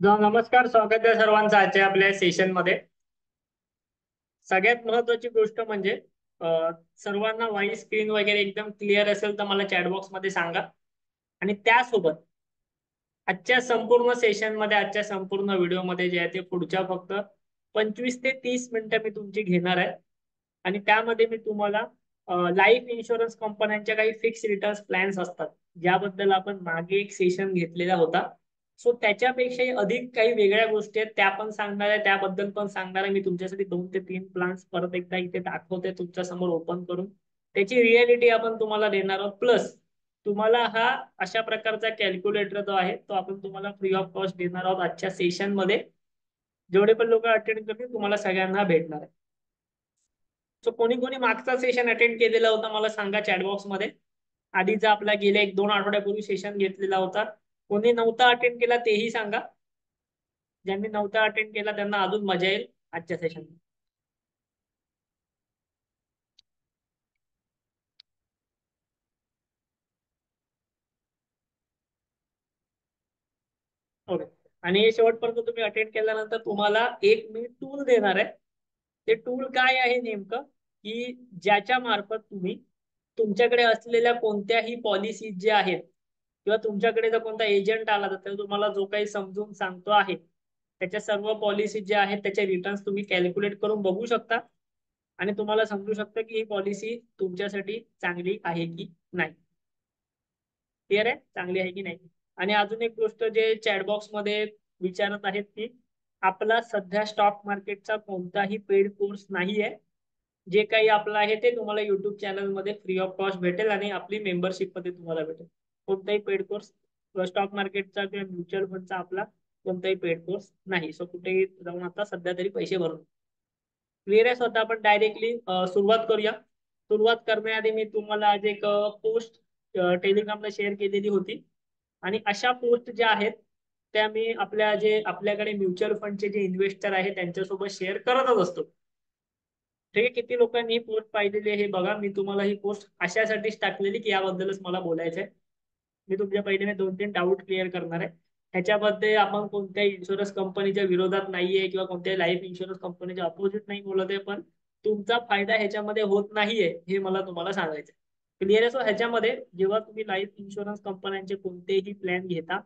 नमस्कार, स्वागत आहे सर्वांचं आजच्या आपल्या सेशन मध्ये. सगळ्यात महत्वाची गोष्ट म्हणजे सर्वांना व्हॉइस स्क्रीन वगैरे एकदम क्लिअर असेल तर मला चॅटबॉक्स मध्ये सांगा. आणि त्यासोबत आजच्या संपूर्ण सेशन मध्ये, आजच्या संपूर्ण व्हिडिओ मध्ये जे आहे ते पुढच्या फक्त 25 ते 30 मिनिटं मी तुमची घेणार आहे. आणि त्यामध्ये मी तुम्हाला लाईफ इन्शुरन्स कंपन्यांच्या काही फिक्स रिटर्न्स प्लॅन्स असतात, ज्याबद्दल आपण मागे एक सेशन घेतलेला होता. सो त्याच्यापेक्षाही अधिक काही वेगळ्या गोष्टी आहेत, त्या पण सांगणार आहे, त्याबद्दल पण सांगणार आहे. मी तुमच्यासाठी 2 ते 3 प्लॅन्स परत एकदा इथे दाखवते तुमच्या समोर ओपन करून. त्याची रियालिटी आपण तुम्हाला देणार आहोत. प्लस तुम्हाला हा अशा प्रकारचा कॅल्क्युलेटर जो आहे तो आपण तुम्हाला फ्री ऑफ कॉस्ट देणार आहोत आजच्या सेशन मध्ये. जेवढे पण लोक अटेंड करतील तुम्हाला सगळ्यांना भेटणार आहे. सो कोणी कोणी मागचा सेशन अटेंड केलेला होता मला सांगा चॅटबॉक्स मध्ये. आधीचा आपला गेल्या 1-2 आठवड्यापूर्वी सेशन घेतलेला होता. कोणी नव्हता अटेंड केला तेही सांगा. ज्यांनी नव्हता अटेंड केला त्यांना अजून मजा येईल आजच्या सेशन. ओके. आणि हे शेवटपर्यंत तुम्ही अटेंड केल्यानंतर तुम्हाला एक मी टूल देणार आहे. ते टूल काय आहे नेमकं, की ज्याच्या मार्फत तुम्ही तुमच्याकडे असलेल्या कोणत्याही पॉलिसीज जे आहेत, किंवा तुमच्याकडे जर कोणता एजंट आला तर तुम्हाला जो काही समजून सांगतो आहे त्याच्या सर्व पॉलिसी ज्या आहेत त्याचे रिटर्न्स तुम्ही कॅल्क्युलेट करून बघू शकता. आणि तुम्हाला समजू शकतं की ही पॉलिसी तुमच्यासाठी चांगली आहे की नाही. क्लिअर आहे, चांगली आहे की नाही. आणि अजून एक गोष्ट जे चॅटबॉक्स मध्ये विचारत आहेत की आपला सध्या स्टॉक मार्केटचा कोणताही पेड कोर्स नाही आहे. जे काही आपलं आहे ते तुम्हाला युट्यूब चॅनल मध्ये फ्री ऑफ कॉस्ट भेटेल आणि आपली मेंबरशिप मध्ये तुम्हाला भेटेल. कोणताही पेड कोर्स स्टॉक मार्केटचा किंवा म्युच्युअल फंडचा आपला कोणताही पेड कोर्स नाही. सो कुठेही जाऊन आता सध्या तरी पैसे भरून. क्लिअर आहे. स्वतः आपण डायरेक्टली सुरुवात करूया. सुरुवात करण्याआधी मी तुम्हाला आज एक पोस्ट टेलिग्रामला शेअर केलेली होती. आणि अशा पोस्ट ज्या आहेत त्या मी आपल्याकडे म्युच्युअल फंडचे जे इन्व्हेस्टर आहेत त्यांच्यासोबत शेअर करतच असतो. ठीक आहे. किती लोकांनी ही पोस्ट पाहिलेली आहे हे बघा. मी तुम्हाला ही पोस्ट अशासाठीच टाकलेली की याबद्दलच मला बोलायचं आहे. मी तुमच्या पहिले 2-3 डाऊट क्लिअर करणार आहे. ह्याच्यामध्ये आपण कोणत्याही इन्शुरन्स कंपनीच्या विरोधात नाहीये किंवा कोणत्याही लाईफ इन्शुरन्स कंपनीच्या अपोजिट नाही बोलत आहे, पण तुमचा फायदा ह्याच्यामध्ये होत नाहीये हे मला तुम्हाला सांगायचं आहे. क्लिअर आहे. सो ह्याच्यामध्ये जेव्हा तुम्ही लाईफ इन्शुरन्स कंपन्यांचे कोणतेही प्लॅन घेता,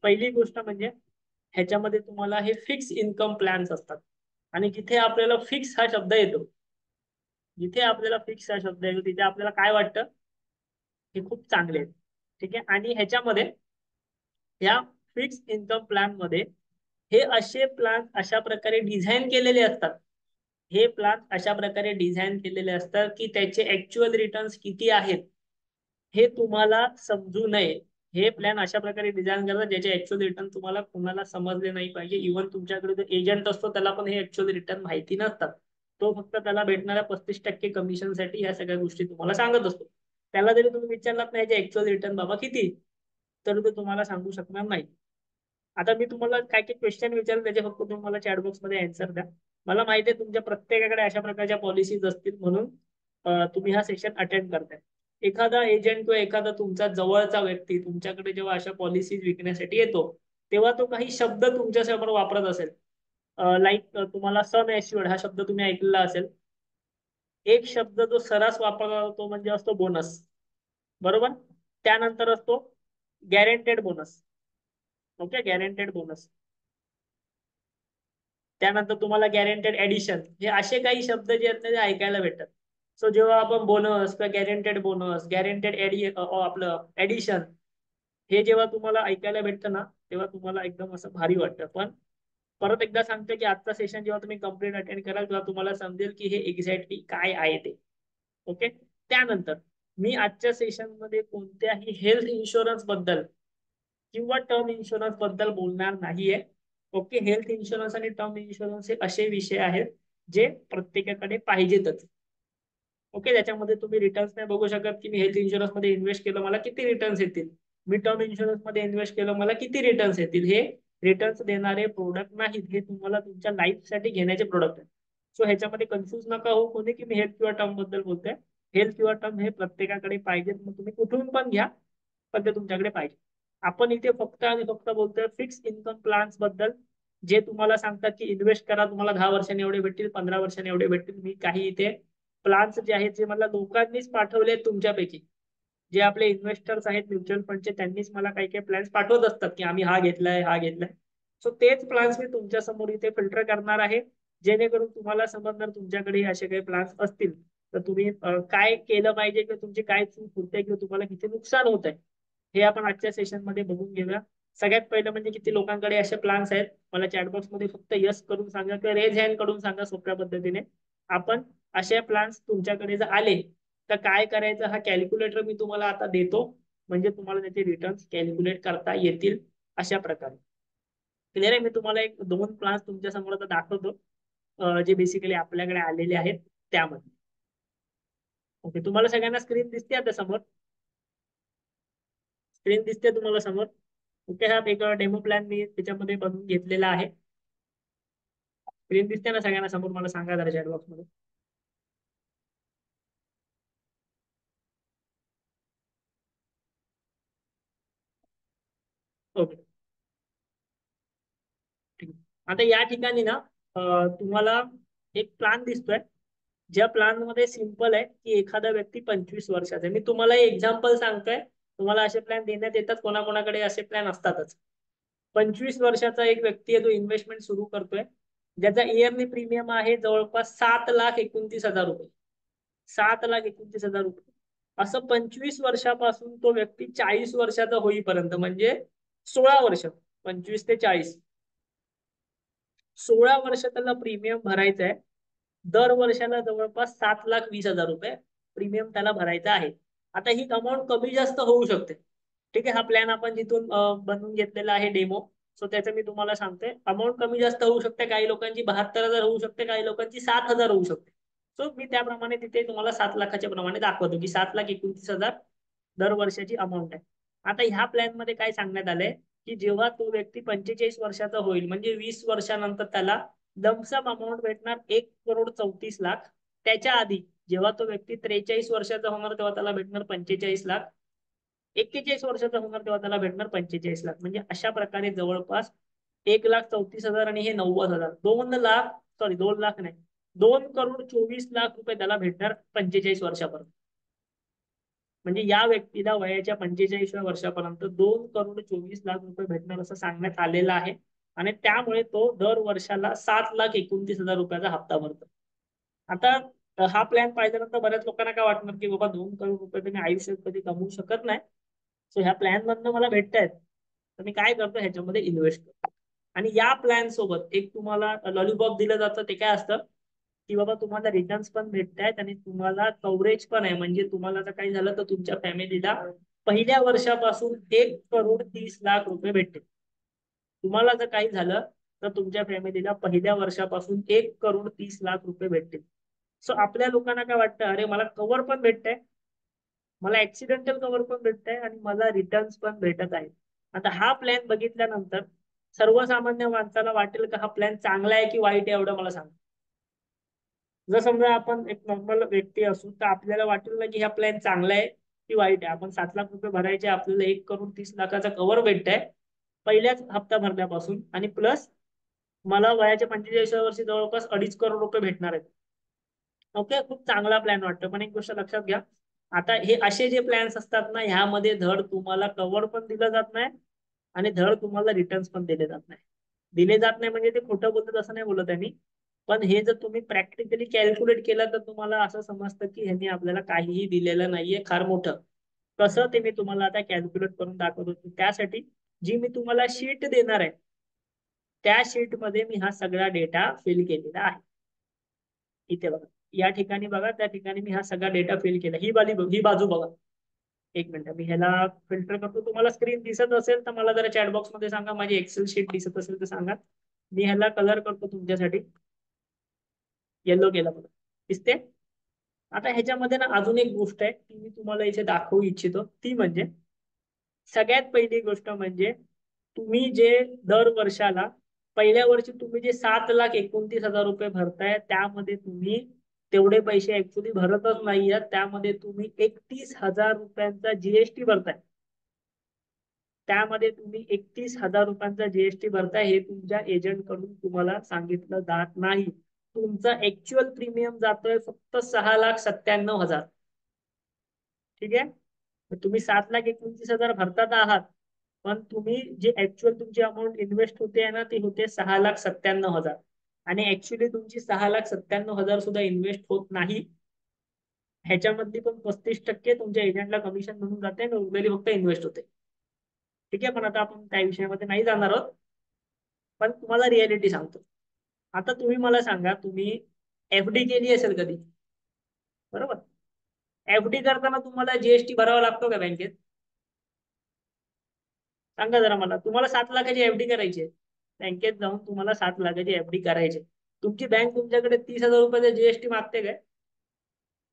पहिली गोष्ट म्हणजे ह्याच्यामध्ये तुम्हाला हे फिक्स इन्कम प्लॅन्स असतात. आणि जिथे आपल्याला फिक्स हा शब्द येतो, जिथे आपल्याला फिक्स हा शब्द येतो तिथे आपल्याला काय वाटतं, हे खूप चांगले आहेत. ठीक आहे. आणि ह्याच्यामध्ये या फिक्स इन्कम प्लॅन मध्ये हे असे प्लॅन अशा प्रकारे डिझाईन केलेले असतात. हे प्लॅन अशा प्रकारे डिझाईन केलेले असतात की त्याचे ऍक्च्युअल रिटर्न्स किती आहेत हे तुम्हाला समजू नये. हे प्लॅन अशा प्रकारे डिझाईन करतात ज्याचे ऍक्च्युअल रिटर्न तुम्हाला कुणाला समजले नाही पाहिजे. इव्हन तुमच्याकडे जो एजंट असतो त्याला पण हे ऍक्च्युअल रिटर्न माहिती नसतात. तो फक्त त्याला भेटणाऱ्या 35% कमिशनसाठी या सगळ्या गोष्टी तुम्हाला सांगत असतो. त्याला जरी तुम्ही विचारलात नाही याचे ऍक्च्युअल रिटर्न बाबा किती, तर तो तुम्हाला सांगू शकणार नाही. आता मी तुम्हाला काय काय क्वेश्चन विचारेल त्याचे फक्त तुम्ही मला चॅटबॉक्स मध्ये आन्सर द्या. मला माहिती आहे तुमच्या प्रत्येकाकडे अशा प्रकारच्या पॉलिसीज असतील म्हणून तुम्ही हा सेशन अटेंड करताय. एखादा एजंट किंवा एखादा तुमचा जवळचा व्यक्ती तुमच्याकडे जेव्हा अशा पॉलिसीज विकण्यासाठी येतो तेव्हा तो काही शब्द तुमच्या समोर वापरत असेल. लाईक तुम्हाला सम एश्युअर्ड हा शब्द तुम्ही ऐकलेला असेल. एक शब्द जो सर्रास वापरला जातो म्हणजे असतो बोनस. बरोबर. त्यानंतर असतो guaranteed bonus. Okay, guaranteed bonus. त्यानंतर तुम्हाला गॅरेंटेड ऍडिशन, हे असे काही शब्द जे आहेत ना ते ऐकायला भेटतात. सो जेव्हा आपण बोनस किंवा गॅरेंटेड बोनस, गॅरेंटेड आपलं ऍडिशन, हे जेव्हा तुम्हाला ऐकायला भेटतं ना तेव्हा तुम्हाला एकदम असं भारी वाटतं. पण परत एकदा सांगतो की आजचा सेशन जेव्हा तुम्ही कंप्लीट अटेंड कराल तेव्हा तुम्हाला समजेल की हे एक्झॅक्टली काय आहे ते. ओके. त्यानंतर मी आजच्या सेशन मध्ये कोणत्याही हेल्थ इन्शुरन्स बद्दल किंवा टर्म इन्शुरन्स बद्दल बोलणार नाहीये. ओके. हेल्थ इन्शुरन्स आणि टर्म इन्शुरन्स हे असे विषय आहेत जे प्रत्येकाकडे पाहिजेतच. ओके. त्याच्यामध्ये तुम्ही रिटर्न्स नाही बघू शकत की मी हेल्थ इन्शुरन्स मध्ये इन्व्हेस्ट केलं मला किती रिटर्न्स येतील, मी टर्म इन्शुरन्स मध्ये इन्व्हेस्ट केलं मला किती रिटर्न्स येतील. हे रिटर्न्स देणारे प्रोडक्ट नाहीत, हे तुम्हाला तुमच्या लाईफ साठी घेण्याचे प्रोडक्ट आहेत. सो ह्याच्यामध्ये कन्फ्युज नका हो कोणी की मी हेल्थ किंवा टर्म बद्दल बोलतोय. हेल्थ किंवा टर्म हे प्रत्येकाकडे पाहिजेत, मग तुम्ही कुठून पण घ्या पण ते तुमच्याकडे पाहिजे. आपण इथे फक्त आणि फक्त बोलतोय फिक्स इन्कम प्लॅन्स बद्दल, जे तुम्हाला सांगतात की इन्व्हेस्ट करा, तुम्हाला 10 वर्षांनी एवढे भेटतील, 15 वर्षांनी एवढे भेटतील. मी काही इथे प्लॅन्स जे आहेत जे मला लोकांनीच पाठवले तुमच्यापैकी, जे आपले इन्व्हेस्टर्स आहेत म्युच्युअल फंडचे, त्यांनीच मला काही काही प्लॅन्स पाठवत असतात की आम्ही हा घेतलाय हा घेतलाय. सो तेच प्लॅन्स मी तुमच्या समोर इथे फिल्टर करणार आहे, जेणेकरून तुम्हाला समजणार तुमच्याकडे असे काही प्लॅन्स असतील तर तुम्ही काय केलं पाहिजे, किंवा तुमची काय चूक होते, किंवा तुम्हाला किती नुकसान होत आहे, हे आपण आजच्या सेशन मध्ये बघून घेऊया. सगळ्यात पहिलं म्हणजे किती लोकांकडे असे प्लॅन्स आहेत, मला चॅटबॉक्स मध्ये फक्त यस करून सांगा किंवा रेज हँड करून सांगा सोप्या पद्धतीने. आपण असे प्लॅन्स तुमच्याकडे जर आले तर काय करायचं, हा कॅल्क्युलेटर मी तुम्हाला आता देतो, म्हणजे तुम्हाला त्याचे रिटर्न्स कॅल्क्युलेट करता येतील अशा प्रकारे. क्लिअर आहे? मी तुम्हाला एक दोन प्लॅन्स तुमच्या समोर आता दाखवतो, जे बेसिकली आपल्याकडे आलेले आहेत त्यामध्ये. ओके, तुम्हाला सगळ्यांना स्क्रीन दिसते आता समोर? स्क्रीन दिसते तुम्हाला समोर? ओके, हा एक डेमो प्लॅन मी त्याच्यामध्ये बनवून घेतलेला आहे. स्क्रीन दिसते ना सगळ्यांना समोर? मला सांगा जरा चॅट बॉक्स मध्ये. ओके, ठीक आहे. आता या ठिकाणी ना तुम्हाला एक प्लॅन दिसतोय, ज्या प्लॅन मध्ये सिंपल आहे की एखादा व्यक्ती 25 वर्षाचा आहे. मी तुम्हाला एक्झाम्पल सांगतोय, तुम्हाला असे प्लॅन देण्यात येतात, कोणाकोणाकडे असे प्लॅन असतातच. 25 वर्षाचा एक व्यक्ती आहे, तो इन्व्हेस्टमेंट सुरू करतोय, ज्याचा इयरली प्रीमियम आहे जवळपास 7,29,000 रुपये. 7,29,000 रुपये. असं 25 वर्षापासून तो व्यक्ती 40 वर्षाचा होईपर्यंत, म्हणजे 16 वर्ष, 25 ते 40, 16 वर्ष त्याला प्रीमियम भरायचं आहे. दर वर्षाला जवळपास 7,20,000 रुपये प्रीमियम त्याला भरायचा आहे. आता ही अमाऊंट कमी जास्त होऊ शकते. ठीक आहे, हा प्लॅन आपण जिथून बनवून घेतलेला आहे डेमो, सो त्याचं मी तुम्हाला सांगतोय. अमाऊंट कमी जास्त होऊ शकते, काही लोकांची 72,000 होऊ शकते, काही लोकांची 7,000 होऊ शकते. सो मी त्याप्रमाणे तिथे तुम्हाला 7 लाखाच्या प्रमाणे दाखवतो की 7,29,000 दर वर्षाची अमाऊंट आहे. आता ह्या प्लॅन मध्ये काय सांगण्यात आलंय की जेव्हा तो व्यक्ती 45 वर्षाचा होईल, म्हणजे 20 वर्षानंतर त्याला लमसम अमाऊंट भेटणार 1,34,00,000. त्याच्या आधी जेव्हा तो व्यक्ती 43 वर्षाचा होणार तेव्हा त्याला भेटणार 45,00,000. 41 वर्षाचा होणार तेव्हा त्याला भेटणार 45,00,000. म्हणजे अशा प्रकारे जवळपास 1,34,000 आणि हे 90,000, 2 लाख, सॉरी 2 लाख नाही, 2,24,00,000 रुपये त्याला भेटणार 45 वर्षापर्यंत. म्हणजे या व्यक्तीला वयाच्या 45व्या वर्षापर्यंत 2,24,00,000 रुपये भेटणार असं सांगण्यात आलेलं आहे. आणि त्यामुळे तो दर वर्षाला 7,29,000 रुपयाचा हप्ता भरतो. आता हा प्लॅन पाहिल्यानंतर बऱ्याच लोकांना काय वाटणार की बाबा 2 करोड रुपये तुम्ही आयुष्यात कधी कमवू शकत नाही. सो ह्या प्लॅन मधनं मला भेटतायत, तर मी काय करतो, ह्याच्यामध्ये इन्व्हेस्ट करतो. आणि या प्लॅन सोबत एक तुम्हाला लॉलीपॉप दिलं जातं. ते काय असतं की बाबा तुम्हाला रिटर्न्स पण भेटत आहेत आणि तुम्हाला कव्हरेज पण आहे. म्हणजे तुम्हाला जर काही झालं तर तुमच्या फॅमिलीला पहिल्या वर्षापासून 1,30,00,000 रुपये भेटतील. तुम्हाला जर काही झालं तर तुमच्या फॅमिलीला पहिल्या वर्षापासून 1,30,00,000 रुपये भेटतील. सो आपल्या लोकांना काय वाटतं, अरे मला कव्हर पण भेटतंय, मला ऍक्सिडेंटल कव्हर पण भेटतंय आणि मला रिटर्न्स पण भेटत आहे. आता हा प्लॅन बघितल्यानंतर सर्वसामान्य माणसाला वाटेल का हा प्लॅन चांगला आहे की वाईट आहे, एवढं मला सांग. जर समजा आपण एक नॉर्मल व्यक्ती असू तर आपल्याला वाटेल ना की हा प्लॅन चांगला आहे की वाईट आहे. आपण 7 लाख रुपये भरायचे, आपल्याला 1,30,00,000चा कव्हर भेटत आहे पहिल्याच हप्ता भरल्यापासून, आणि प्लस मला वयाच्या 45व्या वर्षी जवळपास 2.5 करोड रुपये भेटणार आहेत. ओके, खूप चांगला प्लॅन वाटतो. पण एक गोष्ट लक्षात घ्या, आता हे असे जे प्लॅन्स असतात ना, ह्यामध्ये धड तुम्हाला कव्हर पण दिलं जात नाही आणि धड तुम्हाला रिटर्न्स पण दिले जात नाही. दिले जात नाही म्हणजे ते खोटं बोलतात असं नाही बोलत आहे मी, पण हे जर तुम्ही प्रॅक्टिकली कॅल्क्युलेट केलं तर तुम्हाला असं समजतं की ह्यांनी आपल्याला काहीही दिलेलं नाहीये फार मोठं. कसं ते मी तुम्हाला आता कॅल्क्युलेट करून दाखवतो. त्यासाठी जी मी तुम्हाला शीट देणार आहे, त्या शीट मध्ये मी हा सगळा डेटा फिल केलेला आहे. इथे बघा, या ठिकाणी बघा, त्या ठिकाणी मी हा सगळा डेटा फिल केला. ही बाजू बघा. एक मिनिट, मी ह्याला फिल्टर करतो. तुम्हाला स्क्रीन दिसत असेल तर मला जरा चॅटबॉक्स मध्ये सांगा. माझी एक्सेल शीट दिसत असेल तर सांगा. मी ह्याला कलर करतो तुमच्यासाठी. येलो केला बघा, दिसते? आता ह्याच्यामध्ये ना अजून एक गोष्ट आहे ती मी तुम्हाला इथे दाखवू इच्छितो. ती म्हणजे सगळ्यात पहिली गोष्ट म्हणजे तुम्ही जे दर वर्षाला पहिल्या वर्षी तुम्ही जे 7,29,000 रुपये भरताय, त्यामध्ये तुम्ही तेवढे पैसे ऍक्च्युली भरतच नाहीये. त्यामध्ये तुम्ही 31,000 रुपयांचा जीएसटी भरताय. त्यामध्ये तुम्ही 31,000 रुपयांचा जीएसटी भरताय, हे तुमच्या एजंट कडून तुम्हाला सांगितलं जात नाही. तुमचा ऍक्च्युअल प्रीमियम जातोय फक्त 6,97,000. ठीक आहे. तुम्ही 7,29,000 भरतात आहात, पण तुम्ही जे ऍक्च्युअल तुमची अमाऊंट इन्व्हेस्ट होते ना, ती होते 6,97,000. आणि ऍक्च्युअली तुमची 6,97,000 सुद्धा इन्व्हेस्ट होत नाही. ह्याच्यामधली पण 35% तुमच्या एजंटला कमिशन म्हणून जाते आणि उरलेली फक्त इन्व्हेस्ट होते. ठीक आहे. पण आता आपण त्या विषयामध्ये नाही जाणार आहोत, पण तुम्हाला रियालिटी सांगतो. आता तुम्ही मला सांगा, तुम्ही एफडी केली असेल कधी, बरोबर? एफडी करताना तुम्हाला जीएसटी भरावा लागतो का बँकेत? सांगा जरा मला. तुम्हाला 7 लाखाची एफडी करायची आहे, बँकेत जाऊन तुम्हाला 7 लाखाची एफडी करायची आहे. तुमची बँक तुमच्याकडे 30,000 रुपयाचा जीएसटी मागते काय?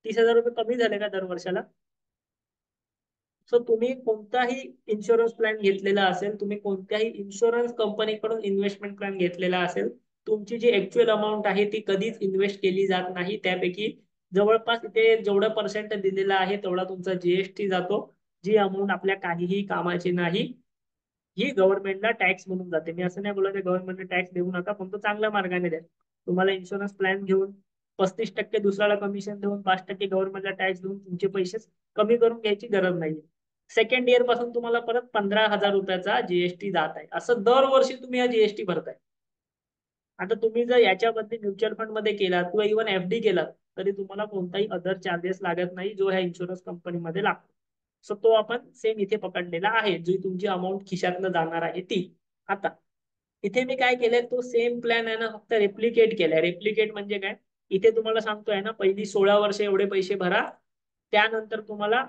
30,000 रुपये कमी झाले का दर वर्षाला? सो तुम्ही कोणताही इन्शुरन्स प्लॅन घेतलेला असेल, तुम्ही कोणत्याही इन्शुरन्स कंपनीकडून इन्व्हेस्टमेंट प्लॅन घेतलेला असेल, तुमची जी ऍक्च्युअल अमाऊंट आहे ती कधीच इन्व्हेस्ट केली जात नाही. त्यापैकी जवळपास इथे जेवढं पर्सेंट दिलेला आहे तेवढा तुमचा जीएसटी जातो. जी अमाऊंट आपल्या काहीही कामाची नाही, ही गव्हर्नमेंटला टॅक्स म्हणून जाते. मी असं नाही बोलत गव्हर्नमेंटला टॅक्स देऊ नका, पण तो चांगल्या मार्गाने द्या. तुम्हाला इन्शुरन्स प्लॅन घेऊन 35% दुसऱ्याला कमिशन देऊन 5% गव्हर्नमेंटला टॅक्स देऊन तुमचे पैसे कमी करून घ्यायची गरज नाही. सेकंड इयर पासून तुम्हाला परत 15,000 रुपयाचा जीएसटी जात आहे. असं दरवर्षी तुम्ही हा जीएसटी भरताय. आता तुम्ही जर याच्यामध्ये म्युच्युअल फंड मध्ये केलात किंवा इव्हन एफडी केलात, तरी तुम्हाला कोणताही अदर चार्जेस लागत नाही, जो ह्या इन्शुरन्स कंपनीमध्ये लागतो. सो तो आपण सेम इथे पकडलेला आहे, जी तुमची अमाऊंट खिशातनं जाणार आहे ती. आता इथे मी काय केलंय, तो सेम प्लॅन आहे ना, फक्त रेप्लिकेट केलाय. रेप्लिकेट म्हणजे काय? इथे तुम्हाला सांगतोय ना, पहिली 16 वर्ष एवढे पैसे भरा, त्यानंतर तुम्हाला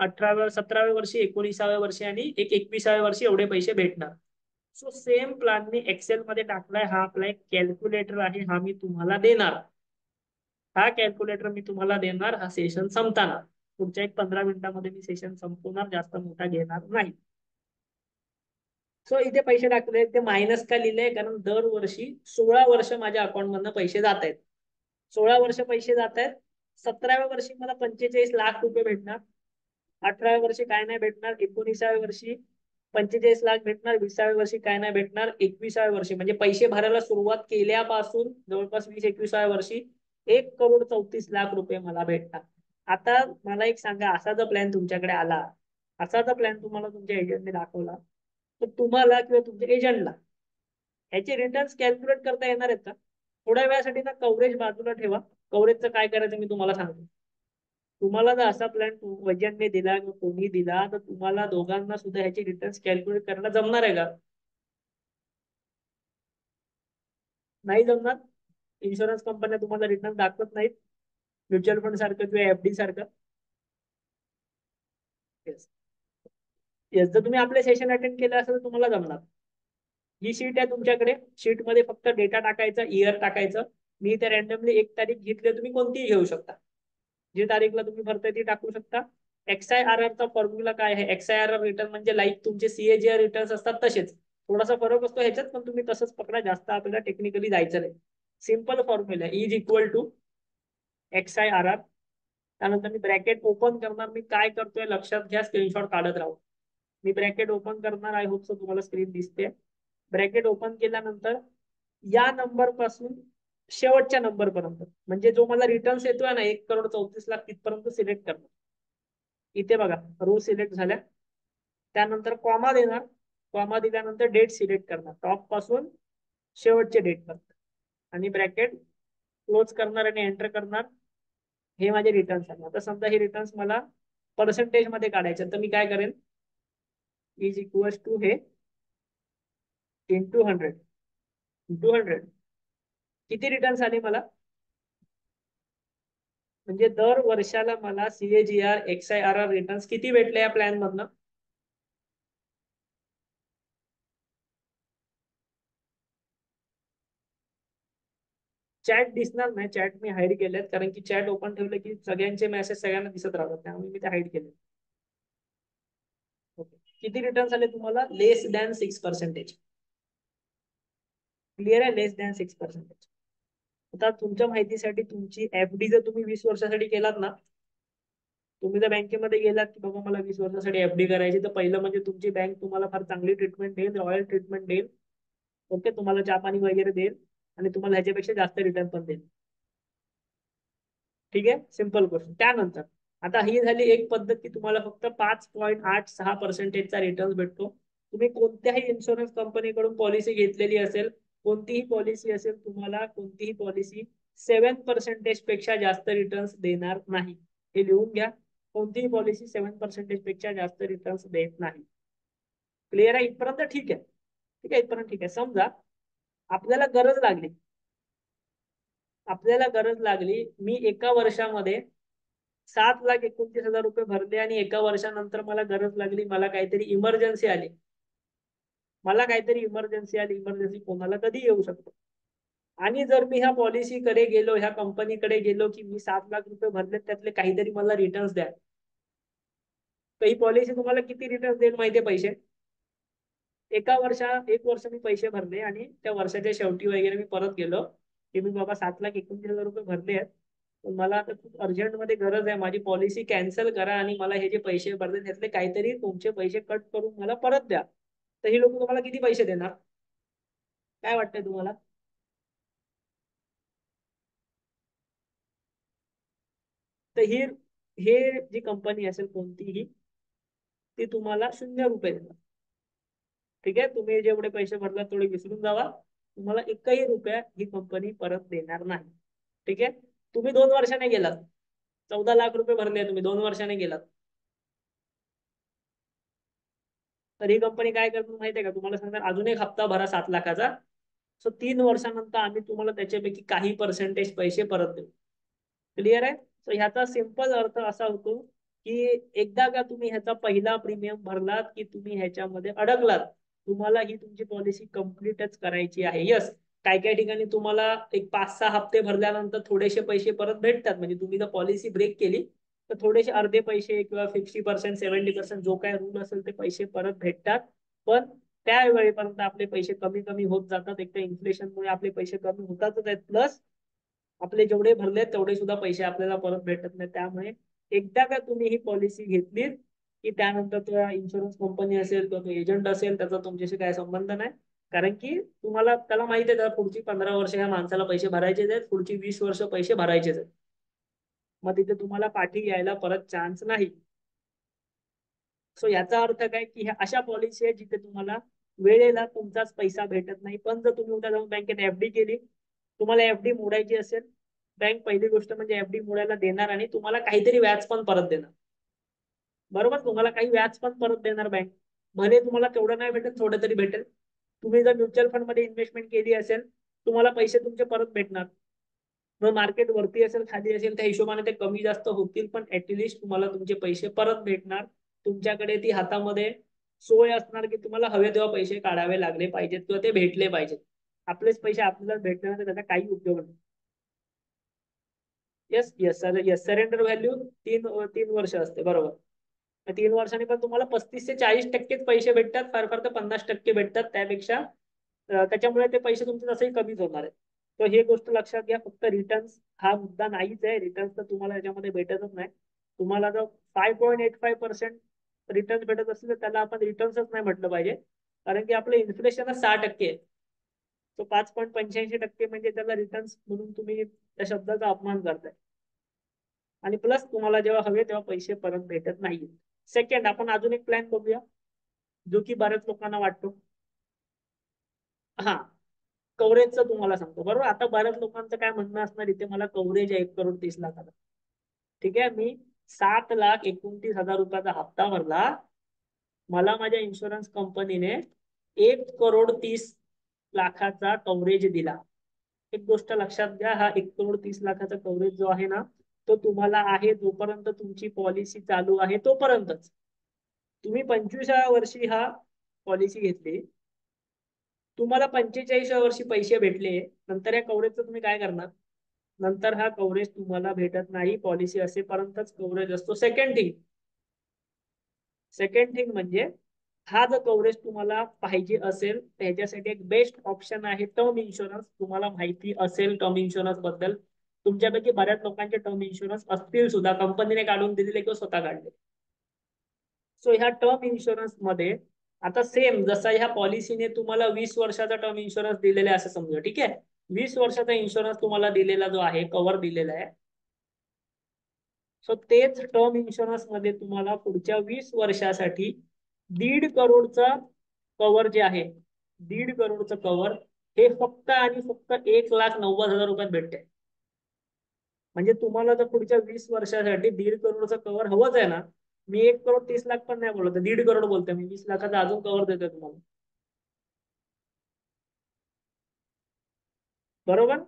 17व्या वर्षी, 19व्या वर्षी आणि 21व्या वर्षी एवढे पैसे भेटणार. सो सेम प्लॅन मी एक्सेल मध्ये टाकलाय. हा आपला एक कॅल्क्युलेटर आहे, हा मी तुम्हाला देणार. हा कॅल्क्युलेटर मी तुम्हाला देणार हा सेशन संपताना. पुढच्या एक 15 मिनिटांमध्ये मी सेशन संपवणार, जास्त मोठा घेणार नाही. सो इथे पैसे टाकले, ते मायनस का लिहिले? कारण दरवर्षी 16 वर्ष माझ्या अकाउंट मधनं पैसे जात आहेत. 16 वर्ष पैसे जात आहेत. 17व्या वर्षी मला 45 लाख रुपये भेटणार. 18व्या वर्षी काय नाही भेटणार. 19व्या वर्षी 45 लाख भेटणार. 20व्या वर्षी काय नाही भेटणार. 21व्या वर्षी म्हणजे पैसे भरायला सुरुवात केल्यापासून जवळपास 20-21व्या वर्षी 1,34,00,000 रुपये मला भेटणार. आता मला एक सांगा, असा जर प्लॅन तुमच्याकडे आला, असा जर प्लॅन तुम्हाला तुमच्या एजंटने दाखवला, तर तुम्हाला किंवा तुमच्या एजंटला ह्याचे रिटर्न्स कॅल्क्युलेट करता येणार आहेत का? थोड्या वेळासाठी ना कव्हरेज बाजूला ठेवा. कव्हरेजचं काय करायचं मी तुम्हाला सांगतो. तुम्हाला जर असा प्लॅन एजंटने दिला किंवा कोणी दिला, तर तुम्हाला दोघांना सुद्धा ह्याचे रिटर्न्स कॅल्क्युलेट करायला जमणार आहे का? नाही जमणार. इन्शुरन्स कंपन्या तुम्हाला रिटर्न दाखवत नाहीत, म्युच्युअल फंड सारखं किंवा एफडी सारखं. येस. येस, जर तुम्ही आपले सेशन अटेंड केलं असेल तर तुम्हाला जमणार. ही शीट आहे तुमच्याकडे. शीट मध्ये फक्त डेटा टाकायचा, इयर टाकायचं. मी इथे रॅन्डमली एक तारीख घेतली, तुम्ही कोणतीही घेऊ शकता. जी तारीखला तुम्ही भरताय ती टाकू शकता. XIRR चा फॉर्म्युला काय आहे? XIRR रिटर्न म्हणजे लाईक तुमचे CAGR रिटर्न्स असतात तसेच. थोडासा फरक असतो ह्याच्यात, पण तुम्ही तसंच पकडा. जास्त आपल्याला टेक्निकली जायचं नाही. Simple formula is equal to XIRR. त्यानंतर मी ब्रॅकेट ओपन करणार. मी काय करतोय लक्षात घ्या, स्क्रीनशॉट काढत राहू. मी ब्रॅकेट ओपन करणार. आय होप सो तुम्हाला स्क्रीन दिसते. ब्रॅकेट ओपन केल्यानंतर या नंबर पासून शेवटच्या नंबर पर्यंत, म्हणजे जो मला रिटर्न्स येतोय ना 1,34,00,000 तिथपर्यंत सिलेक्ट करणार. इथे बघा रो सिलेक्ट झाल्या. त्यानंतर कॉमा देणार. कॉमा दिल्यानंतर डेट सिलेक्ट करणार, टॉप पासून शेवटचे डेट पर्यंत, आणि ब्रॅकेट क्लोज करणार आणि एंटर करणार. हे माझे रिटर्न्स आहे. आता समजा हे रिटर्न्स मला पर्सेंटेज मध्ये काढायचे, तर मी काय करेन, इज इक्वल टू हे इंटू 100. इंटू 100 किती रिटर्न्स आले मला? म्हणजे दर वर्षाला मला CAGR XIRR रिटर्न्स किती भेटले या प्लॅन मधनं? चॅट दिसणार नाही. चॅट मी हाईड केलेत, कारण की चॅट ओपन ठेवलं की सगळ्यांचे मेसेज सगळ्यांना दिसत राहतात, त्यामुळे मी ते हाईड केले. ओके. किती रिटर्न्स आले तुम्हाला? लेस दॅन 6%. क्लिअर आहे? लेस दॅन 6%. आता तुमच्या माहितीसाठी, तुमची एफडी जर तुम्ही 20 वर्षासाठी केलात ना, तुम्ही जर बँकेमध्ये गेलात की बाबा मला 20 वर्षासाठी एफडी करायची, तर पहिलं म्हणजे तुमची बँक तुम्हाला फार चांगली ट्रीटमेंट देईल, रॉयल ट्रीटमेंट देईल. ओके, तुम्हाला चहा पाणी वगैरे देईल आणि तुम्हाला ह्याच्यापेक्षा जास्त रिटर्न पण देईल. ठीक आहे, सिंपल गोष्ट. त्यानंतर आता ही झाली एक पद्धत की तुम्हाला फक्त 5.86% रिटर्न भेटतो. तुम्ही कोणत्याही इन्शुरन्स कंपनीकडून पॉलिसी घेतलेली असेल, कोणतीही पॉलिसी असेल, तुम्हाला कोणतीही पॉलिसी 7% पेक्षा जास्त रिटर्न्स देणार नाही. हे लिहून घ्या. कोणतीही पॉलिसी 7% पेक्षा जास्त रिटर्न्स देत नाही. क्लिअर आहे इथपर्यंत? ठीक आहे. ठीक आहे, इथपर्यंत ठीक आहे. समजा आपल्याला गरज लागली, मी एका वर्षामध्ये 7,29,000 रुपये भरले आणि एका वर्षानंतर मला गरज लागली, इमर्जन्सी कोणाला कधी येऊ शकतो. आणि जर मी ह्या पॉलिसीकडे गेलो, ह्या कंपनीकडे गेलो की मी 7 लाख रुपये भरले, त्यातले काहीतरी मला रिटर्न्स द्या, तर ही पॉलिसी तुम्हाला किती रिटर्न्स देईल माहितीये? पैसे एक वर्ष मी पैसे भरले आणि त्या वर्षाच्या शेवटी वगैरे मी परत गेलो की मी बाबा 7,29,000 रुपये भरले आहेत, पण मला आता खूप अर्जंटमध्ये गरज आहे, माझी पॉलिसी कॅन्सल करा आणि मला हे जे पैसे भरले त्यातले काहीतरी तुमचे पैसे कट करून मला परत द्या. तर ही लोक तुम्हाला किती पैसे देणार? काय वाटतंय तुम्हाला? तर हे जी कंपनी असेल कोणतीही, ती तुम्हाला 0 रुपये देणार. ठीक आहे, तुम्ही जेवढे पैसे भरला तेवढे विसरून जावा, तुम्हाला एकही रुपया ही कंपनी परत देणार नाही. ठीक आहे, तुम्ही 2 वर्षाने गेलात, 14 लाख रुपये भरले, तुम्ही 2 वर्षाने गेलात, तर ही कंपनी काय करतो माहितीये का? तुम्हाला सांगणार अजून एक हप्ता भरा 7 लाखाचा, सो 3 वर्षानंतर आम्ही तुम्हाला त्याच्यापैकी काही पर्सेंटेज पैसे परत देऊ. क्लिअर आहे? सो ह्याचा सिंपल अर्थ असा होतो की एकदा का तुम्ही ह्याचा पहिला प्रीमियम भरलात की तुम्ही ह्याच्यामध्ये अडकलात, तुम्हाला ही तुमची पॉलिसी कम्प्लीटच करायची आहे. यस, काय काय ठिकाणी तुम्हाला एक 5-6 हप्ते भरल्यानंतर थोडेसे पैसे परत भेटतात, म्हणजे तुम्ही जर पॉलिसी ब्रेक केली तर थोडेसे अर्धे पैसे किंवा 50%, 70% जो काय रूल असेल ते पैसे परत भेटतात. पण त्या वेळेपर्यंत आपले पैसे कमी कमी होत जातात. एक तर इन्फ्लेशनमुळे आपले पैसे कमी होतातच आहेत, प्लस आपले जेवढे भरले तेवढे सुद्धा पैसे आपल्याला परत भेटत नाही. त्यामुळे एकदा का तुम्ही ही पॉलिसी घेतली की त्यानंतर तो इन्शुरन्स कंपनी असेल किंवा तो एजंट असेल, त्याचा तुमच्याशी काय संबंध नाही. कारण की तुम्हाला त्याला माहिती आहे त्याला पुढची 15 वर्ष ह्या माणसाला पैसे भरायचेच आहेत, पुढची 20 वर्ष पैसे भरायचेच आहेत. मग तिथे तुम्हाला पाठी यायला परत चान्स नाही. सो याचा अर्थ काय की ह्या अशा पॉलिसी आहे जिथे तुम्हाला वेळेला तुमचाच पैसा भेटत नाही. पण जर तुम्ही उद्या जाऊन बँकेत एफडी केली, तुम्हाला एफडी मोडायची असेल, बँक पहिली गोष्ट म्हणजे एफडी मोडायला देणार आणि तुम्हाला काहीतरी व्याज पण परत देणार. बरोबर, तुम्हाला काही व्याज पण परत देणार बँक. भले तुम्हाला तेवढं नाही भेटेल, थोडं तरी भेटेल. तुम्ही जर म्युच्युअल फंड मध्ये इन्व्हेस्टमेंट केली असेल, तुम्हाला पैसे तुमचे परत भेटणार. मग मार्केट वरती असेल खाली असेल त्या हिशोबाने ते कमी जास्त होतील, पण ऍटलिस्ट तुम्हाला तुमचे पैसे परत भेटणार. तुमच्याकडे ती हातामध्ये सोय असणार की तुम्हाला हवे तेव्हा पैसे काढावे लागले पाहिजेत किंवा ते भेटले पाहिजेत. आपलेच पैसे आपल्याला भेटल्यानंतर त्याचा काही उपयोग नाही. Yes yes sir, yes, surrender value 3 वर्ष असते, बरोबर. 3 वर्षांनी पण तुम्हाला 35 ते 40% पैसे भेटतात, फार फार तर 50% भेटतात. त्यापेक्षा त्याच्यामुळे ते पैसे तुमचे तसेही कमीच होणार आहे. तर ही गोष्ट लक्षात घ्या. फक्त रिटर्न्स हा मुद्दा नाहीच आहे, रिटर्न्स तर तुम्हाला याच्यामध्ये भेटतच नाही. तुम्हाला जर 5.85% रिटर्न भेटत असेल तर त्याला आपण रिटर्न्सच नाही म्हटलं पाहिजे, कारण की आपलं इन्फ्लेशनच 6% आहे. तो 5.85% म्हणजे त्याला रिटर्न्स म्हणून तुम्ही त्या शब्दाचा अपमान करताय. आणि प्लस तुम्हाला जेव्हा हवे तेव्हा पैसे परत भेटत नाही. सेकंड, आपण अजून एक प्लॅन बघूया जो की बऱ्याच लोकांना वाटतो. हा, कव्हरेजचं तुम्हाला सांगतो. बरोबर, आता बऱ्याच लोकांचं काय म्हणणं असणार, इथे मला कव्हरेज आहे 1,30,00,000. ठीक आहे, मी 7,29,000 रुपयाचा हप्ता भरला, मला माझ्या इन्शुरन्स कंपनीने 1,30,00,000 कव्हरेज दिला. एक गोष्ट लक्षात घ्या, हा 1,30,00,000 कव्हरेज जो आहे ना, तो तुम्हाला आहे जोपर्यंत तुमची पॉलिसी चालू आहे तोपर्यंतच. तुम्ही 25व्या वर्षी हा पॉलिसी घेतली, तुम्हाला 45व्या वर्षी पैसे भेटले, नंतर या कव्हरेजचं तुम्ही काय करणार? नंतर हा कव्हरेज तुम्हाला भेटत नाही, पॉलिसी असेपर्यंतच कव्हरेज असतो. सेकंड थिंग म्हणजे हा जर कव्हरेज तुम्हाला पाहिजे असेल त्याच्यासाठी एक बेस्ट ऑप्शन आहे टर्म इन्शुरन्स. तुम्हाला माहिती असेल टर्म इन्शुरन्स बद्दल. तुमच्यापैकी बऱ्याच लोकांचे टर्म इन्शुरन्स असतील सुद्धा, कंपनीने काढून दिलेले किंवा स्वतः काढले. सो ह्या टर्म इन्शुरन्स मध्ये आता सेम जसा ह्या पॉलिसीने तुम्हाला 20 वर्षाचा टर्म इन्शुरन्स दिलेला आहे असं समजा, ठीक आहे. 20 वर्षाचा इन्शुरन्स तुम्हाला दिलेला जो आहे, कव्हर दिलेला आहे. सो तेच टर्म इन्शुरन्स मध्ये तुम्हाला पुढच्या 20 वर्षासाठी 1.5 करोडचा कव्हर जे आहे, 1.5 करोडचं कव्हर हे फक्त आणि फक्त 1,90,000 रुपयात भेटते. म्हणजे तुम्हाला जर पुढच्या 20 वर्षासाठी 1.5 करोडचं कव्हर हवंच आहे ना, मी 1,30,00,000 पण नाही बोलत, 1.5 करोड बोलतोय मी, 20 लाखाचा अजून कव्हर देतोय तुम्हाला. बरोबर.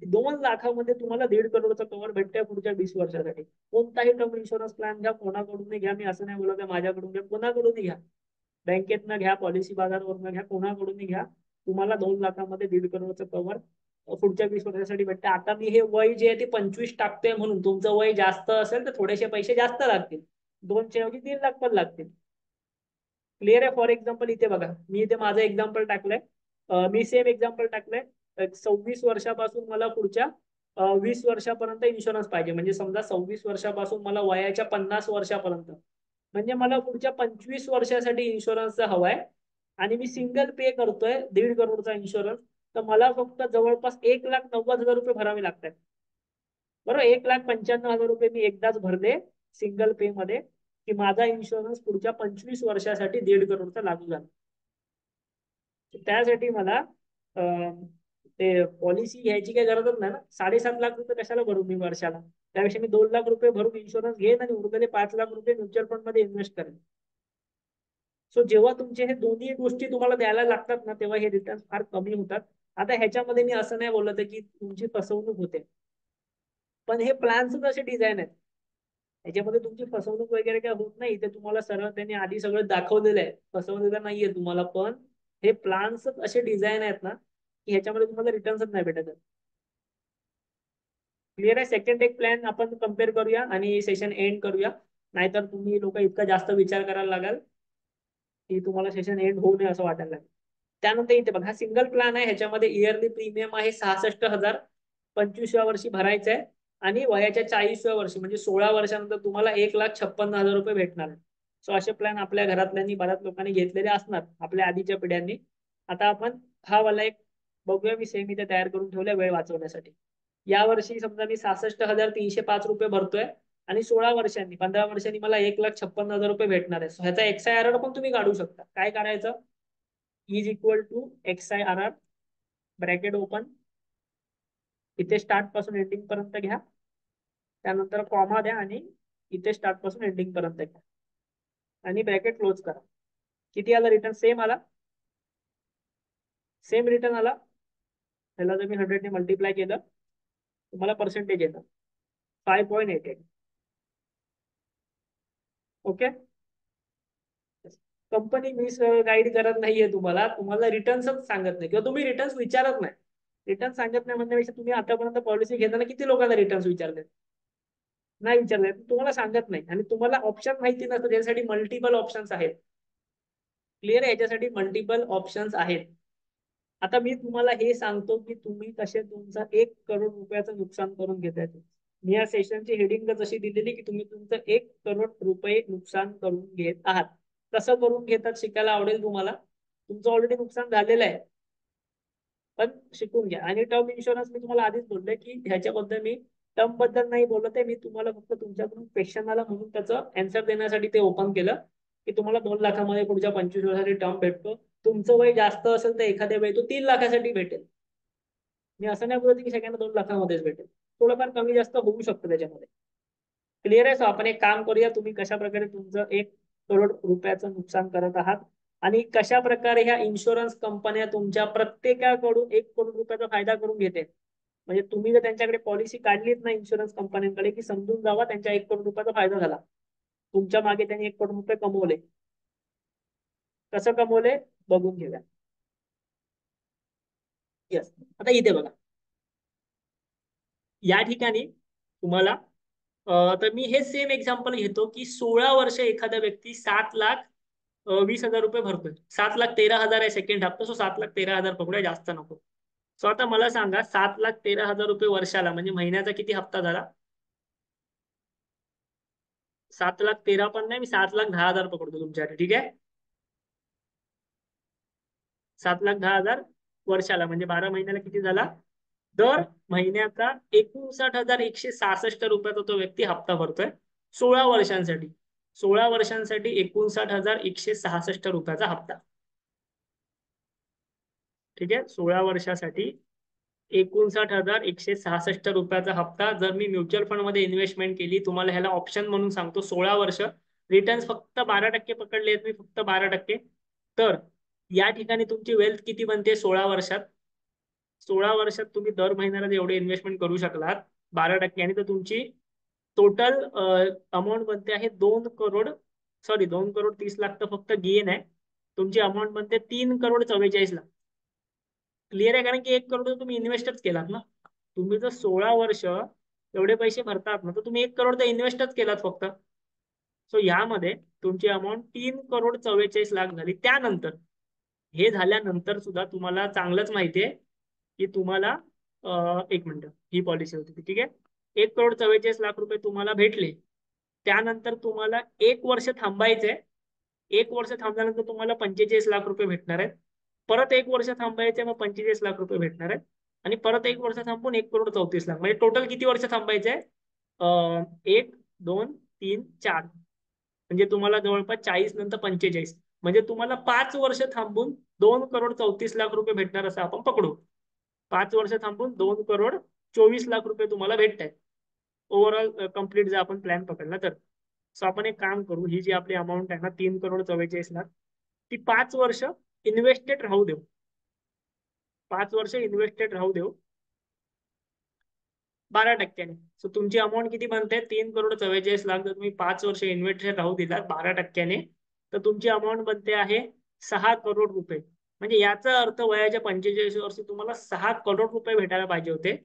2 लाखामध्ये तुम्हाला 1.5 करोडचं कव्हर भेटतंय पुढच्या 20 वर्षासाठी. कोणताही टर्म इन्शुरन्स प्लॅन घ्या, कोणाकडून घ्या, मी असं नाही बोलत आहे माझ्याकडून घ्या, कोणाकडून घ्या, बँकेतनं घ्या, पॉलिसी बाजारवरनं घ्या, कोणाकडून घ्या, तुम्हाला 2 लाखामध्ये 1.5 करोडचं कव्हर पुढच्या 20 वर्षासाठी भेटते. आता मी हे वय जे आहे ते 25 टाकतोय, म्हणून तुमचं वय जास्त असेल तर थोडेसे पैसे जास्त लागतील, 2च्या ऐवजी 3 लाख पण लागतील. क्लिअर आहे. फॉर एक्झाम्पल इथे बघा, मी इथे माझं एक्झाम्पल टाकलंय, मी सेम एक्झाम्पल टाकलंय. 26 वर्षापासून मला पुढच्या 20 वर्षापर्यंत इन्शुरन्स पाहिजे, म्हणजे समजा 26 वर्षापासून मला वयाच्या 50 वर्षापर्यंत, म्हणजे मला पुढच्या 25 वर्षासाठी इन्शुरन्स हवाय. आणि मी सिंगल पे करतोय 1.5 करोडचा इन्शुरन्स. तर मला फक्त जवळपास 1,90,000 रुपये भरावे लागतात. बरोबर, 1,95,000 रुपये मी एकदाच भरले सिंगल पे मध्ये, की माझा इन्शुरन्स पुढच्या 25 वर्षासाठी 1.5 करोडचा लागू झाला. त्यासाठी मला ते पॉलिसी घ्यायची काही गरजच नाही ना. 7.5 लाख रुपये कशाला भरू मी वर्षाला, त्यापेक्षा मी 2 लाख रुपये भरून इन्शुरन्स घेईन आणि उरलेले 5 लाख रुपये म्युच्युअल फंड मध्ये इन्व्हेस्ट करेन. सो जेव्हा तुमचे हे दोन्ही गोष्टी तुम्हाला द्यायला लागतात ना, तेव्हा हे रिटर्न फार कमी होतात. आता ह्याच्यामध्ये मी असं नाही बोलत आहे की तुमची फसवणूक होते, पण हे प्लॅन्स असे डिझाईन आहेत, याच्यामध्ये तुमची फसवणूक वगैरे काय होत नाही. ते तुम्हाला सरळ त्यांनी आधी सगळं दाखवलेलं आहे, फसवलेलं नाहीये तुम्हाला. पण हे प्लॅन्स असे डिझाईन आहेत ना, की ह्याच्यामध्ये तुम्हाला रिटर्न्सच नाही भेटत. क्लिअर आहे. सेकंड एक प्लॅन आपण कम्पेअर करूया आणि सेशन एंड करूया, नाहीतर तुम्ही लोक इतका जास्त विचार करायला लागाल की तुम्हाला सेशन एंड होऊ नये असं वाटायला लागेल. त्यानंतर इथे बघा, हा सिंगल प्लॅन आहे, ह्याच्यामध्ये इयरली प्रीमियम आहे 66,000, 25व्या वर्षी भरायचं आहे. आणि वयाच्या 40व्या वर्षी म्हणजे 16 वर्षानंतर तुम्हाला 1,56,000 रुपये भेटणार आहे. सो असे प्लॅन आपल्या घरातल्यांनी बऱ्याच लोकांनी घेतलेले असणार, आपल्या आधीच्या पिढ्यांनी. आता आपण हा वाला एक बघूया, मी सेम इथे तयार करून ठेवलाय वेळ वाचवण्यासाठी. या वर्षी समजा मी 66,305 रुपये भरतोय, आणि 16 वर्षांनी 15 वर्षांनी मला 1,56,000 रुपये भेटणार आहे. सो ह्याचा XIRR पण तुम्ही काढू शकता. काय करायचं, is equal to XIRR, bracket open, इथे स्टार्ट पासून एंडिंग पर्यंत घ्या, त्यानंतर कॉमा द्या आणि इथे स्टार्ट पासून एंडिंग पर्यंत घ्या आणि ब्रॅकेट क्लोज करा. किती आला रिटर्न, सेम आला, सेम रिटर्न आला. त्याला जर मी 100 ने मल्टिप्लाय केलं, तुम्हाला पर्सेंटेज येतं 5.88. ओके. कंपनी मिस गाईड करत नाहीये तुम्हाला, तुम्हाला रिटर्न्सच सांगत नाही, किंवा तुम्ही रिटर्न्स विचारत नाही. रिटर्न सांगत नाही म्हणण्यापेक्षा तुम्ही आतापर्यंत पॉलिसी घेताना किती लोकांना रिटर्न्स विचारले, नाही विचारले, तुम्हाला सांगत नाही. आणि तुम्हाला ऑप्शन माहिती नसतं, त्यासाठी मल्टिपल ऑप्शन्स आहेत. क्लिअर आहे, याच्यासाठी मल्टिपल ऑप्शन्स आहेत. आता मी तुम्हाला हे सांगतो की तुम्ही कसे तुमचं 1 करोड रुपयाचं नुकसान करून घेताय. मी या सेशनची हेडिंग जशी दिलेली की तुम्ही तुमचं 1 करोड रुपये नुकसान करून घेत आहात. कसं करून घेतात शिकायला आवडेल तुम्हाला. तुमचं ऑलरेडी नुकसान झालेलं आहे, पण शिकून घ्या. आणि टर्म इन्शुरन्स मी तुम्हाला आधीच बोललोय की ह्याच्याबद्दल मी टर्म बद्दल नाही बोलत आहे, मी तुम्हाला फक्त तुमच्याकडून क्वेश्चन आला म्हणून त्याचं आन्सर देण्यासाठी ते ओपन केलं, की तुम्हाला 2 लाखामध्ये पुढच्या 25 वर्षासाठी टर्म भेटतो. तुमचं वय जास्त असेल तर एखाद्या वेळी तो 3 लाखासाठी भेटेल. मी असं नाही बोलत की सगळ्यांना 2 लाखामध्येच भेटेल, थोडंफार कमी जास्त होऊ शकतं त्याच्यामध्ये. क्लिअर आहे. सो आपण एक काम करूया, तुम्ही कशा प्रकारे तुमचं 1 करोड रुपयाचं नुकसान करत आहात आणि कशा प्रकारे ह्या इन्शुरन्स कंपन्या तुमच्या प्रत्येकाकडून 1 करोड रुपयाचा फायदा करून घेते. म्हणजे तुम्ही जर त्यांच्याकडे पॉलिसी काढलीच नाही इन्शुरन्स कंपन्यांकडे, की समजून जावा त्यांच्या 1 करोड रुपयाचा फायदा झाला, तुमच्या मागे त्यांनी 1 करोड रुपये कमवले. कसं कमवले बघून घेऊया. येस. आता इथे बघा, या ठिकाणी तुम्हाला तर मी हे सेम एक्झाम्पल घेतो की 16 वर्ष एखादा व्यक्ती 7,20,000 रुपये भरतोय. 7,13,000 आहे सेकंड हप्ता, सो 7,13,000 पकडूया, जास्त नको. सो आता मला सांगा, 7,13,000 रुपये वर्षाला म्हणजे महिन्याचा किती हप्ता झाला? 7,13,000 पण नाही, मी 7,10,000 पकडतो तुमच्यासाठी, ठीक आहे. 7,10,000 वर्षाला म्हणजे 12 महिन्याला किती झाला? दर महिन्याचा 59,166 रुपयाचा तो व्यक्ती हप्ता भरतोय 16 वर्षांसाठी. 16 वर्षांसाठी 59,166 रुपयाचा हप्ता. ठीक आहे, 16 वर्षासाठी 59,166 रुपयाचा हप्ता. जर मी म्युच्युअल फंड मध्ये इन्व्हेस्टमेंट केली, तुम्हाला ह्याला ऑप्शन म्हणून सांगतो, 16 वर्ष, रिटर्न्स फक्त 12% पकडले आहेत मी, फक्त 12%. तर या ठिकाणी तुमची वेल्थ किती बनते 16 वर्षात? 16 वर्षात तुम्ही दर महिन्याला एवढे इन्व्हेस्टमेंट करू शकलात 12%, तर तुमची टोटल अमाऊंट बनते आहे 2 करोड, सॉरी 2,30,00,000 तर फक्त गेन आहे. तुमची अमाऊंट बनते 3,44,00,000. क्लिअर आहे? कारण की 1 करोड तुम्ही इन्व्हेस्टच केलात ना. तुम्ही जर 16 वर्ष एवढे पैसे भरतात ना, तर तुम्ही 1 करोड तर इन्व्हेस्टच केलात फक्त. सो यामध्ये तुमची अमाऊंट 3,44,00,000 झाली. त्यानंतर हे झाल्यानंतर सुद्धा तुम्हाला चांगलंच माहिती आहे की तुम्हाला, एक मिनिट, ही पॉलिसी होती ती, ठीक आहे. 1,44,00,000 रुपये तुम्हाला भेटले. त्यानंतर तुम्हाला 1 वर्ष थांबायचंय. 1 वर्ष थांबल्यानंतर तुम्हाला 45,00,000 रुपये भेटणार आहेत. परत 1 वर्ष थांबायचे, मग 45,00,000 रुपये भेटणार आहेत. आणि परत 1 वर्ष थांबून 1,34,00,000, म्हणजे टोटल किती वर्ष थांबायचंय? 1, 2, 3, 4, म्हणजे तुम्हाला जवळपास 40 नंतर 45, म्हणजे तुम्हाला 5 वर्ष थांबून 2,34,00,000 रुपये भेटणार असं आपण पकडू. 5 वर्ष थांबून 2,24,00,000 रुपये तुम्हाला भेटत आहेत ओव्हरऑल कम्प्लीट जर आपण प्लॅन पकडला तर. सो आपण एक काम करू, ही जी आपली अमाऊंट आहे ना 3,44,00,000, ती 5 वर्ष इन्व्हेस्टेड राहू देऊ. 5 वर्ष इन्व्हेस्टेड राहू देऊ 12%. सो तुमची अमाऊंट किती बनते? 3,44,00,000. जर तुम्ही 5 वर्ष इन्व्हेस्टेड राहू दिलात 12%, तर तुमची अमाऊंट बनते आहे 6 करोड रुपये. म्हणजे याचा अर्थ वयाच्या 45 वर्षी तुम्हाला 6 करोड रुपये भेटायला पाहिजे होते.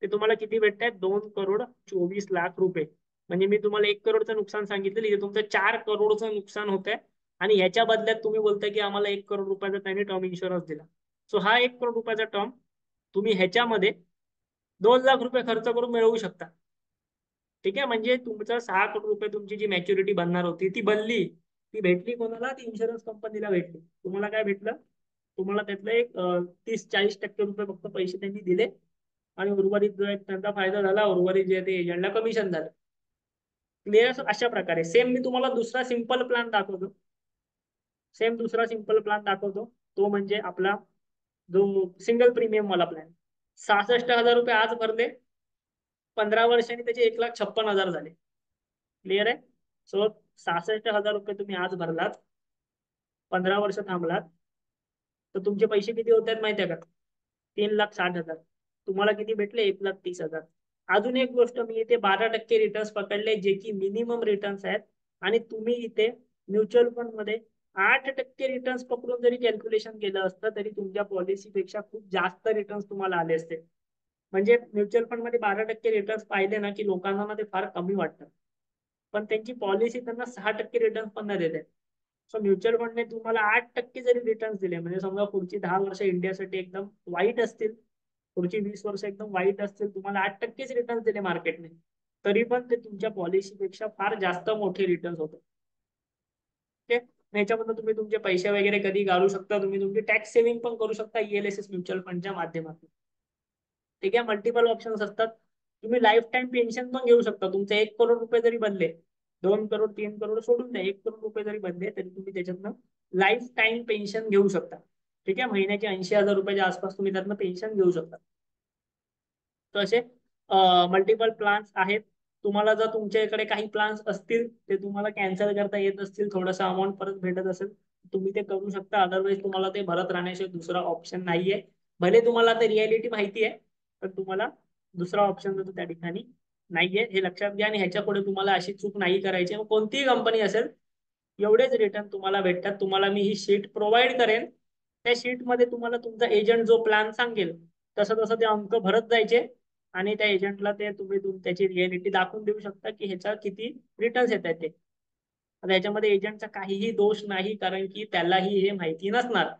ते तुम्हाला किती भेटत आहेत? 2,24,00,000 रुपये. म्हणजे मी तुम्हाला 1 करोडचं नुकसान सांगितलं, इथे तुमचं 4 करोडचं नुकसान होत आहे. आणि ह्याच्या बदल्यात तुम्ही बोलताय की आम्हाला 1 करोड रुपयाचा त्यांनी टर्म इन्शुरन्स दिला. सो हा 1 करोड रुपयाचा टर्म तुम्ही ह्याच्यामध्ये 2 लाख रुपये खर्च करून मिळवू शकता. ठीक आहे, म्हणजे तुमचं 6 करोड रुपये तुमची जी मॅच्युरिटी बनणार होती ती बनली. ती भेटली कोणाला? ती इन्शुरन्स कंपनीला भेटली. तुम्हाला काय भेटलं? तुम्हाला त्यातलं एक 30-40% रुपये फक्त पैसे त्यांनी दिले. आणि उर्वरित जो एक त्यांचा फायदा झाला, उर्वरित जे ते एजंटला कमिशन झालं. क्लिअर? अशा प्रकारे सेम मी तुम्हाला दुसरा सिंपल प्लॅन दाखवतो. सेम दुसरा सिंपल प्लॅन दाखवतो, तो म्हणजे आपला जो सिंगल प्रीमियम वाला प्लॅन. 66,000 रुपये आज भरले, 15 वर्षांनी त्याचे 1,56,000 झाले. क्लिअर आहे? सो 66,000 रुपये तुम्ही आज भरलात, 15 वर्ष थांबलात, तर तुमचे पैसे किती होत आहेत माहिती आहे का? 3,60,000. तुम्हाला किती भेटले? 1,30,000. अजून एक गोष्ट, मी इथे 12% रिटर्न्स पकडले, जे की मिनिमम रिटर्न्स आहेत. आणि तुम्ही इथे म्युच्युअल फंड मध्ये 8% रिटर्न्स पकडून जरी कॅल्क्युलेशन केलं असतं, तरी तुमच्या पॉलिसीपेक्षा खूप जास्त रिटर्न्स तुम्हाला आले असते. म्हणजे म्युच्युअल फंड मध्ये 12% रिटर्न्स पाहिले ना की लोकांना ना ते फार कमी वाटतं. पण त्यांची पॉलिसी त्यांना 6% रिटर्न्स पण नाही देते. सो म्युच्युअल फंडने तुम्हाला 8% जरी रिटर्न्स दिले, म्हणजे समजा पुढची 10 वर्ष इंडियासाठी एकदम वाईट असतील, पुढची 20 वर्ष एकदम वाईट असतील, तुम्हाला 8%च रिटर्न्स दिले मार्केटने, तरी पण ते तुमच्या पॉलिसीपेक्षा फार जास्त मोठे रिटर्न्स होते. ओके, ह्याच्यामध्ये तुम्ही तुमचे पैसे वगैरे कधी घालू शकता. तुम्ही तुमची टॅक्स सेव्हिंग पण करू शकता ELSS म्युच्युअल फंडच्या माध्यमातून. ठीक आहे, मल्टिपल ऑप्शन्स असतात. तुम्ही लाईफ टाईम पेन्शन पण घेऊ शकता. तुमचे 1 करोड रुपये जरी बनले, 2 करोड 3 करोड सोडून द्या, 1 करोड रुपये जरी बनले, तरी तुम्ही त्याच्यातनं लाईफ टाईम पेन्शन घेऊ शकता. ठीक आहे, महिन्याचे 80,000 रुपयाच्या आसपास तुम्ही त्यातनं पेन्शन घेऊ शकता. तर असे मल्टिपल प्लान्स आहेत. तुम्हाला जर तुमच्याकडे काही प्लान्स असतील, ते तुम्हाला कॅन्सल करता येत असतील, थोडासा अमाऊंट परत भेटत असेल, तुम्ही ते करू शकता. अदरवाईज तुम्हाला ते भरत राहण्याशिवाय दुसरा ऑप्शन नाहीये. भले तुम्हाला ते रियालिटी माहिती आहे, पण तुम्हाला दुसरा ऑप्शन जो त्या ठिकाणी नाहीये, हे लक्षात घ्या. आणि ह्याच्या पुढे तुम्हाला अशी चूक नाही करायची. मग कोणतीही कंपनी असेल, एवढेच रिटर्न तुम्हाला भेटतात. तुम्हाला मी ही शीट प्रोव्हाइड करेन. त्या शीटमध्ये तुम्हाला तुमचा एजंट जो प्लॅन सांगेल, तसं तसं ते अंक भरत जायचे. आणि त्या एजंटला ते तुम्ही त्याची रिअलिटी दाखवून देऊ शकता की ह्याच्या किती रिटर्न्स येत आहेत ते. आता ह्याच्यामध्ये एजंटचा काहीही दोष नाही, कारण की त्यालाही हे माहिती नसणार.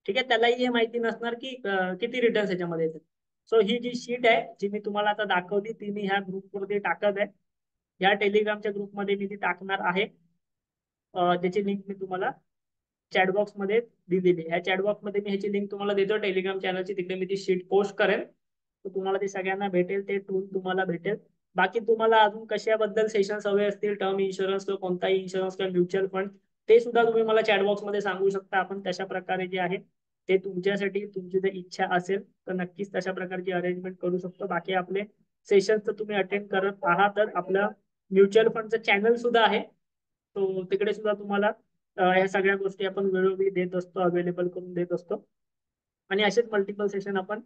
ठीक आहे, त्यालाही हे माहिती नसणार की किती रिटर्न्स याच्यामध्ये येतात. सो ही जी शीट आहे जी मी तुम्हाला आता दाखवली ती मी ह्या ग्रुपवरती टाकत आहे. या टेलिग्रामच्या ग्रुपमध्ये मी ती टाकणार आहे. त्याची लिंक मी तुम्हाला चॅटबॉक्स मध्ये दिलेली आहे. ह्या चॅटबॉक्स मध्ये मी ह्याची लिंक तुम्हाला देतो टेलिग्राम चॅनलची, तिकडे मी ती शीट पोस्ट करेन. तर तुम्हाला ते सगळ्यांना भेटेल, ते टूल तुम्हाला भेटेल. बाकी तुम्हाला अजून कशाबद्दल सेशन्स हवे असतील, टर्म इन्शुरन्स किंवा कोणताही इन्शुरन्स किंवा म्युच्युअल फंड, ते सुद्धा तुम्ही मला चॅटबॉक्स मध्ये सांगू शकता. आपण तशा प्रकारे जे आहे ते तुमच्यासाठी, तुमची जर इच्छा असेल तर नक्कीच तशा प्रकारची अरेंजमेंट करू शकतो. बाकी आपले सेशन्स तर तुम्ही अटेंड करत आहात, तर आपलं म्युच्युअल फंडचं चॅनल सुद्धा आहे. तो तिकडे सुद्धा तुम्हाला ह्या सगळ्या गोष्टी आपण वेळोवेळी देत असतो, अवेलेबल करून देत असतो. आणि असेच मल्टिपल सेशन आपण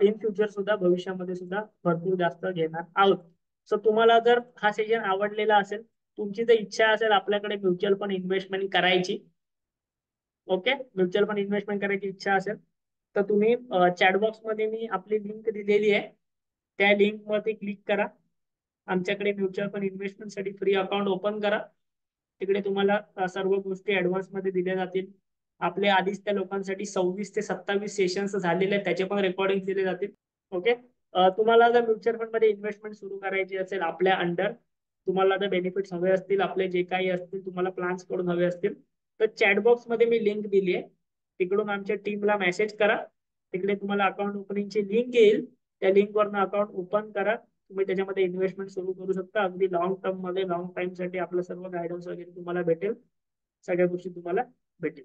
इन फ्युचर सुद्धा, भविष्यामध्ये सुद्धा भरपूर जास्त घेणार आहोत. सो तुम्हाला जर हा सेशन आवडलेला असेल, तुमची जर इच्छा असेल आपल्याकडे म्युच्युअल फंड इन्व्हेस्टमेंट करायची, ओके, म्युच्युअल फंड इन्व्हेस्टमेंट करायची इच्छा असेल, तर तुम्ही चॅटबॉक्स मध्ये मी आपली लिंक दिलेली आहे, त्या लिंक मध्ये क्लिक करा. आमच्याकडे म्युच्युअल फंड इन्व्हेस्टमेंटसाठी फ्री अकाउंट ओपन करा. तिकडे तुम्हाला सर्व गोष्टी ऍडव्हान्स मध्ये दिल्या जातील. आपले आधीच त्या लोकांसाठी 26 ते 27 सेशन्स झालेले आहेत, त्याचे पण रेकॉर्डिंग दिले जातील. ओके. तुम्हाला जर म्युच्युअल फंड मध्ये इन्व्हेस्टमेंट सुरू करायची असेल आपल्या अंडर, तुम्हाला जर बेनिफिट्स हवे असतील, आपले जे काही असतील तुम्हाला प्लॅन्स कडून हवे असतील, तर चॅटबॉक्स मध्ये मी लिंक दिली आहे, तिकडून आमच्या टीमला मेसेज करा. तिकडे तुम्हाला अकाउंट ओपनिंगची लिंक येईल, त्या लिंक वरनं अकाउंट ओपन करा. तुम्ही त्याच्यामध्ये इन्व्हेस्टमेंट सुरू करू शकता. अगदी लॉंग टर्म मध्ये, लॉंग टाइम साठी आपलं सर्व गायडन्स वगैरे तुम्हाला भेटेल, सगळ्या गोष्टी तुम्हाला भेटेल.